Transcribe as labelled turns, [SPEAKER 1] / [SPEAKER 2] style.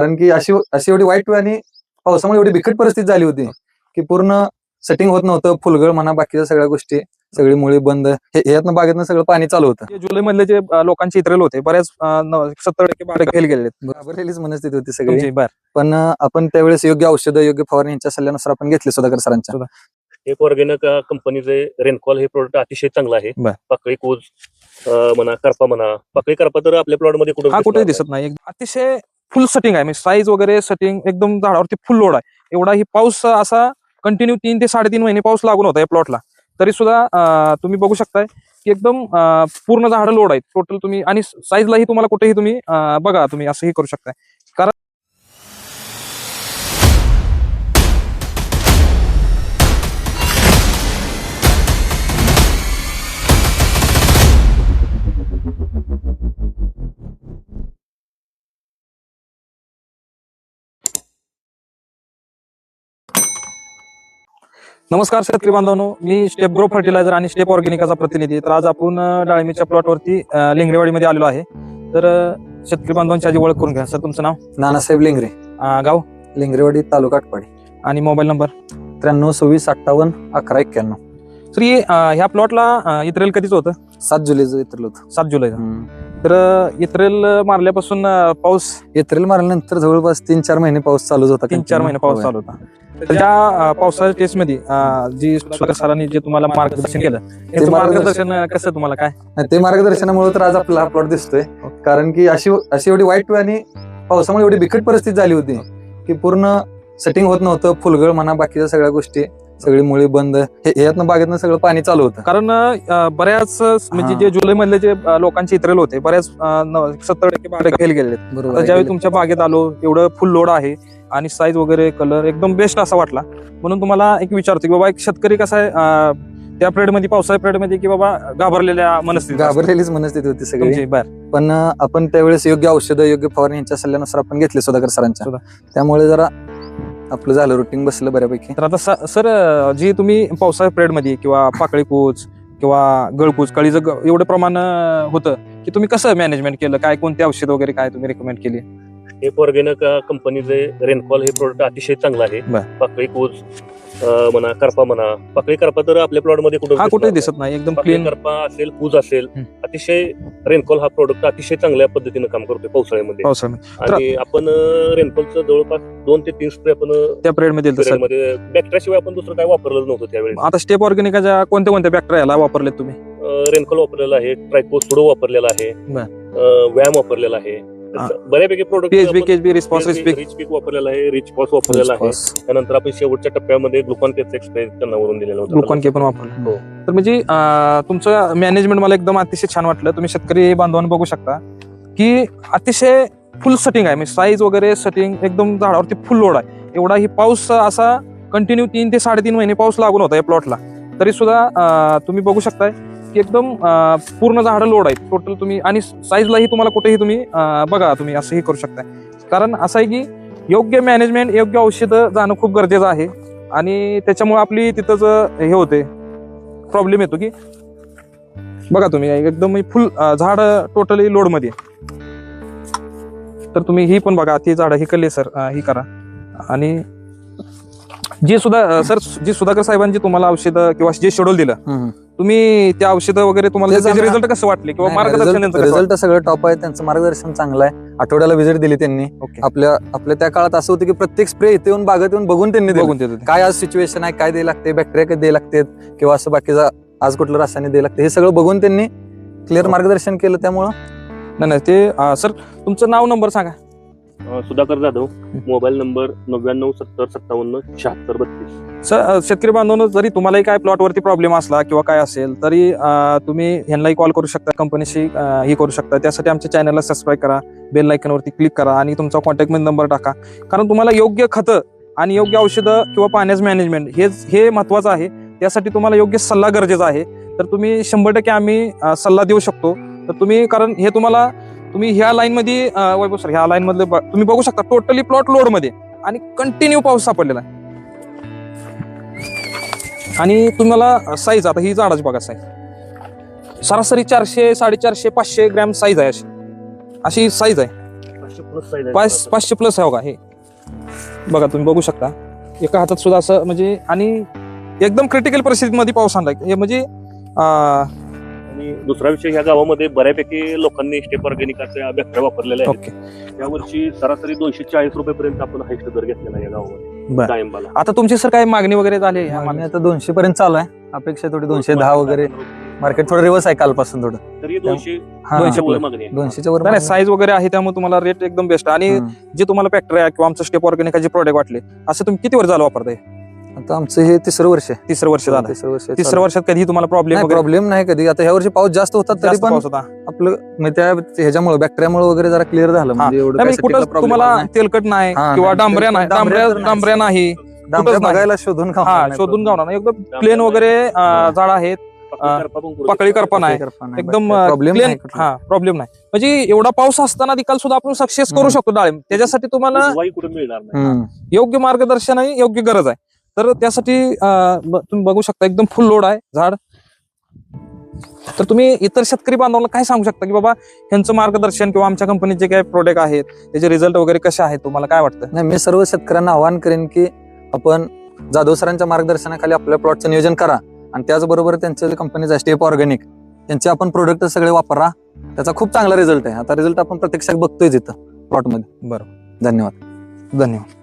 [SPEAKER 1] कारण की अशी अशी एवढी वाईट आणि पावसामुळे एवढी बिकट परिस्थिती झाली होती की पूर्ण सेटिंग होत नव्हतं. फुलगळ म्हणा, बाकीच्या सगळ्या गोष्टी, सगळी मुळी बंद. ह्यातनं बागेतनं सगळं पाणी चालू होतं.
[SPEAKER 2] जुलै मधले जे लोकांचे इतरेल होते बऱ्याच 70% बाग फेल गेलेले.
[SPEAKER 1] घाबरलेलीच मनस्थिती होती सगळी.
[SPEAKER 2] बर
[SPEAKER 1] पण आपण त्यावेळेस योग्य औषधं, योग्य फवारणी यांच्या सल्ल्यानुसार आपण घेतले सुधाकर सरांच्या.
[SPEAKER 3] एक ऑर्गॅनिक कंपनीचे रेनकॉल हे प्रोडक्ट अतिशय चांगलं आहे.
[SPEAKER 2] बर.
[SPEAKER 3] पाकळी कूज म्हणा, करपा म्हणा, पाकळी करपा तर आपल्या प्लॉट मध्ये
[SPEAKER 2] कुठे दिसत नाही. अतिशय फुल सेटिंग आहे, म्हणजे साईज वगैरे सेटिंग एकदम झाडावरती फुल लोड आहे. एवढा ही पाऊस असा कंटिन्यू 3 ते 3.5 महिने पाऊस लागून होता या प्लॉटला, तरी सुद्धा तुम्ही बघू शकताय की एकदम पूर्ण झाडं लोड आहेत टोटल. तुम्ही आणि साईजलाही तुम्हाला कुठेही तुम्ही बघा, तुम्ही असंही करू शकताय. कारण नमस्कार शेतकरी बांधवांनो, मी स्टेप ग्रो फर्टिलायझर आणि स्टेप ऑर्गॅनिकाचा प्रतिनिधी. तर आज आपण डाळिंबीच्या प्लॉटवरती लिंगरेवाडीमध्ये आलेलो आहे. तर शेतकरी बांधवांची आधी ओळख करून घ्या. सर, तुमचं नाव?
[SPEAKER 1] नानासाहेब लिंगरे,
[SPEAKER 2] गाव?
[SPEAKER 1] लिंगरेवाडी, तालुका आटपाडी.
[SPEAKER 2] आणि मोबाईल नंबर?
[SPEAKER 1] 93 26 58 11 91.
[SPEAKER 2] तर ह्या प्लॉटला इत्रेल कधीच होतं?
[SPEAKER 1] 7 जुलैचं इतरलं होतं.
[SPEAKER 2] 7 जुलै. तर इत्रेल मारल्यापासून पाऊस?
[SPEAKER 1] एप्रिल मारल्यानंतर जवळपास 3-4 महिने पाऊस चालूच होता.
[SPEAKER 2] 3-4 महिने पाऊस चालू होता. तर त्या पावसाच्या टेस्ट मध्ये जी सुधाकर सरांनी जे तुम्हाला मार्गदर्शन केलं, त्याचं मार्गदर्शन कसं, तुम्हाला काय?
[SPEAKER 1] ते मार्गदर्शनामुळे तर आज आपला हा प्लॉट दिसतोय. कारण की अशी एवढी वाईट आणि पावसामुळे एवढी बिकट परिस्थिती झाली होती की पूर्ण सेटिंग होत नव्हतं. फुलगळ म्हणा, बाकीच्या सगळ्या गोष्टी, सगळी मुळी बंद. ह्यातनं बागेतनं सगळं पाणी चालू होतं.
[SPEAKER 2] कारण बऱ्याच म्हणजे जे जुलै मधले जे लोकांचे इतरेल होते बऱ्याच 70% बाग फेल गेलेले.
[SPEAKER 1] बरोबर.
[SPEAKER 2] ज्यावेळी तुमच्या बागेत आलो, एवढं फुल लोड आहे आणि साईज वगैरे कलर एकदम बेस्ट असा वाटला. म्हणून तुम्हाला एक विचारतो की बाबा, एक शेतकरी कसा आहे त्या पिरियड मध्ये, पावसाळ्या पिरियड मध्ये, की बाबा घाबरलेल्या मनस्थिती,
[SPEAKER 1] घाबरलेलीच मनस्थिती होती सगळी.
[SPEAKER 2] बर.
[SPEAKER 1] पण आपण त्यावेळेस योग्य औषधं, योग्य फवारणी यांच्या सल्ल्यानुसार आपण घेतले सुधाकर सरांच्या. त्यामुळे जरा आपलं झालं, रुटीन बसलं बऱ्यापैकी.
[SPEAKER 2] तर आता सर, जी तुम्ही पावसाळ्या पिरियड मध्ये किंवा पाकळी कूच किंवा गळकूच, कळीचं एवढं प्रमाण होतं की तुम्ही कसं मॅनेजमेंट केलं? काय, कोणते औषध वगैरे काय तुम्ही रेकमेंड केली?
[SPEAKER 3] एक ऑर्गॅनिक कंपनीचे रेनकॉल हे प्रोडक्ट अतिशय चांगलं आहे.
[SPEAKER 2] बर.
[SPEAKER 3] पाकळी कूज म्हणा, करपा म्हणा, पाकळी करपा तर आपल्या प्लॉट मध्ये
[SPEAKER 2] कुठे दिसत नाही. एकदम क्लीन
[SPEAKER 3] करपा असेल, कूज असेल, अतिशय रेनकॉल हा प्रोडक्ट अतिशय चांगल्या पद्धतीने काम करतोय पावसाळ्यामध्ये. आणि आपण रेनकॉलचं जवळपास 2 ते 3 स्प्रे आपण
[SPEAKER 2] त्या पिरियड मध्ये
[SPEAKER 3] बॅक्टेरियाशिवाय आपण दुसरं काय वापरलं नव्हतं त्यावेळी.
[SPEAKER 2] आता स्टेप ऑर्गॅनिकाच्या कोणत्या कोणत्या बॅक्टेरियाला वापरले तुम्ही?
[SPEAKER 3] रेनकॉल वापरलेला आहे, ट्रायकोस्पुडो वापरलेला आहे, व्यायाम वापरलेला आहे, बऱ्यापैकी प्रोडक्ट.
[SPEAKER 2] PHB रिस्पॉन्स
[SPEAKER 3] रिच पीक वापरलेला आहे, रिच पॉस वापरलेला आहे. त्यानंतर आपण शेवटच्या टप्प्यामध्ये ग्लुकॉन केचा एक्सप्रे त्यांना वरून दिलेला होता.
[SPEAKER 2] ग्लुकॉन के पण वापरलं. तर म्हणजे तुमचं मॅनेजमेंट मला एकदम अतिशय छान वाटलं. तुम्ही शेतकरी बांधवांना बघू शकता की अतिशय फुल सेटिंग आहे, म्हणजे साईज वगैरे सेटिंग एकदम झाडावरती फुल लोड आहे. एवढा ही पाऊस असा कंटिन्यू 3 ते 3.5 महिने पाऊस लागून होता या प्लॉटला, तरी सुद्धा तुम्ही बघू शकताय की एकदम पूर्ण झाडं लोड आहेत टोटल. तुम्ही आणि साईजलाही तुम्हाला कुठेही तुम्ही बघा, तुम्ही असंही करू शकताय. कारण असं आहे की योग्य मॅनेजमेंट, योग्य औषधं जाणं खूप गरजेचं आहे. आणि त्याच्यामुळे आपली तिथंच हे होते, प्रॉब्लेम येतो की बघा तुम्ही एकदम फुल झाड टोटली लोड मध्ये. तर तुम्ही ही पण बघा, ती झाडं ही कल्ले सर, ही करा. आणि जी सुधाकर साहेबांनी तुम्हाला औषधं किंवा जे शेड्यूल दिलं, तुम्ही त्या औषधं वगैरे तुम्हाला रिझल्ट कसं वाटले किंवा मार्गदर्शन?
[SPEAKER 1] रिझल्ट सगळं टॉप आहे, त्यांचं मार्गदर्शन चांगलं आहे. आठवड्याला व्हिजिट दिली त्यांनी. आपल्या त्या काळात असं होतं की प्रत्येक स्प्रे इथे येऊन बागेत येऊन बघून त्यांनी दिलं काय आज सिच्युएशन आहे, काय द्यायला लागते, बॅक्टेरिया कधी द्यायला लागतात किंवा असं बाकीचं आज कुठलं रासायनिक द्यायला लागते, हे सगळं बघून त्यांनी क्लिअर मार्गदर्शन केलं. त्यामुळं
[SPEAKER 2] नाही ते सर, तुमचं नाव, नंबर सांगा.
[SPEAKER 3] Sudhakar Jadhav, mobile number 99 70 57 76 32.
[SPEAKER 2] Sir, शेतकरी बांधवांनो, जरी तुम्हालाही काय प्लॉटवरती प्रॉब्लेम असला किंवा काय असेल तरी तुम्ही ह्यांनाही कॉल करू शकता, कंपनीशी ही करू शकता. त्यासाठी आमच्या चॅनलला सबस्क्राईब करा, बेल लायकनवरती क्लिक करा आणि तुमचा कॉन्टॅक्ट मध्ये नंबर टाका. कारण तुम्हाला योग्य खतं आणि योग्य औषधं किंवा पाण्याचं मॅनेजमेंट हे महत्वाचं आहे. त्यासाठी तुम्हाला योग्य सल्ला गरजेचा आहे. तर तुम्ही 100% आम्ही सल्ला देऊ शकतो. तर तुम्ही, कारण हे तुम्ही ह्या लाईन मध्ये वैभव सर, ह्या लाईन मधले तुम्ही बघू शकता टोटली प्लॉट लोड मध्ये आणि कंटिन्यू पाऊस सापडलेला आहे. आणि तुम्हाला साईज, आता ही झाडाची बघा साईज, सरासरी 400, 450, 500 ग्रॅम साईज आहे. अशी साईज आहे. 500 प्लस आहे बघा. हे बघा तुम्ही बघू शकता एका हातात सुद्धा असं म्हणजे, आणि एकदम क्रिटिकल परिस्थितीमध्ये पाऊस आणलाय हे म्हणजे.
[SPEAKER 3] आणि दुसरा विषय, ह्या गावामध्ये बऱ्यापैकी लोकांनी स्टेप ऑर्गॅनिकाच्या बॅक्टेरिया वापरलेल्या आहेत.
[SPEAKER 2] ओके.
[SPEAKER 3] त्या वर्षी सरासरी 240 रुपयापर्यंत आपण हायस्ट दर घेतलेला आहे या गावामध्ये डाळिंबाला.
[SPEAKER 2] आता तुमची सर काय मागणी वगैरे झाली ह्या
[SPEAKER 1] मागणी आता 200 पर्यंत चालू आहे. अपेक्षा थोडी 210 वगैरे. मार्केट थोडं रिवर्स आहे कालपासून थोडं.
[SPEAKER 3] तरी 200
[SPEAKER 2] वर
[SPEAKER 3] मागणी आहे.
[SPEAKER 1] 200च्या वर
[SPEAKER 2] नाही, साईज वगैरे आहे त्यामुळे तुम्हाला रेट एकदम बेस्ट. आणि जे तुम्हाला बॅक्टेरिया किंवा आमचं स्टेप ऑर्गॅनिकाचे प्रोडक्ट वाटले, असं तुम्ही किती वर्ष झालं वापरताय?
[SPEAKER 1] आता आमचं हे तिसरं वर्ष आहे.
[SPEAKER 2] तिसरं वर्ष झालं. तिसऱ्या वर्षात कधी तुम्हाला
[SPEAKER 1] प्रॉब्लेम नाही कधी. आता ह्या वर्षी पाऊस जास्त होता तरी पण आपलं त्या ह्याच्यामुळे बॅक्टेरियामुळे वगैरे जरा क्लिअर झालं. म्हणजे एवढं
[SPEAKER 2] कुठं तुम्हाला तेलकट नाही किंवा डांबऱ्या नाही, डांबऱ्या नाही,
[SPEAKER 1] बघायला शोधून
[SPEAKER 2] गावणार नाही. एकदम प्लेन वगैरे झाड आहेत. पकळी करपा नाही, एकदम प्लेन. प्रॉब्लेम नाही. म्हणजे एवढा पाऊस असताना निकाल सुद्धा आपण सक्सेस करू शकतो डाळिंब. त्याच्यासाठी तुम्हाला योग्य मार्गदर्शन आणि योग्य गरज आहे. तर त्यासाठी तुम्ही बघू शकता एकदम फुल लोड आहे झाड. तर तुम्ही इतर शेतकरी बांधवांना काय सांगू शकता की बाबा यांचं मार्गदर्शन किंवा आमच्या कंपनीचे काय प्रोडक्ट आहेत त्याचे रिझल्ट वगैरे कसे आहेत, तुम्हाला काय वाटतं?
[SPEAKER 1] नाही, मी सर्व शेतकऱ्यांना आवाहन करेन की आपण जाधव सरांच्या मार्गदर्शनाखाली आपल्या प्लॉटचं नियोजन करा आणि त्याचबरोबर त्यांच्या कंपनीचा स्टेप ऑर्गॅनिक त्यांचे आपण प्रोडक्ट सगळे वापरा. त्याचा खूप चांगला रिझल्ट आहे. आता रिझल्ट आपण प्रत्यक्षात बघतोय तिथं प्लॉटमध्ये.
[SPEAKER 2] बरोबर.
[SPEAKER 1] धन्यवाद.
[SPEAKER 2] धन्यवाद.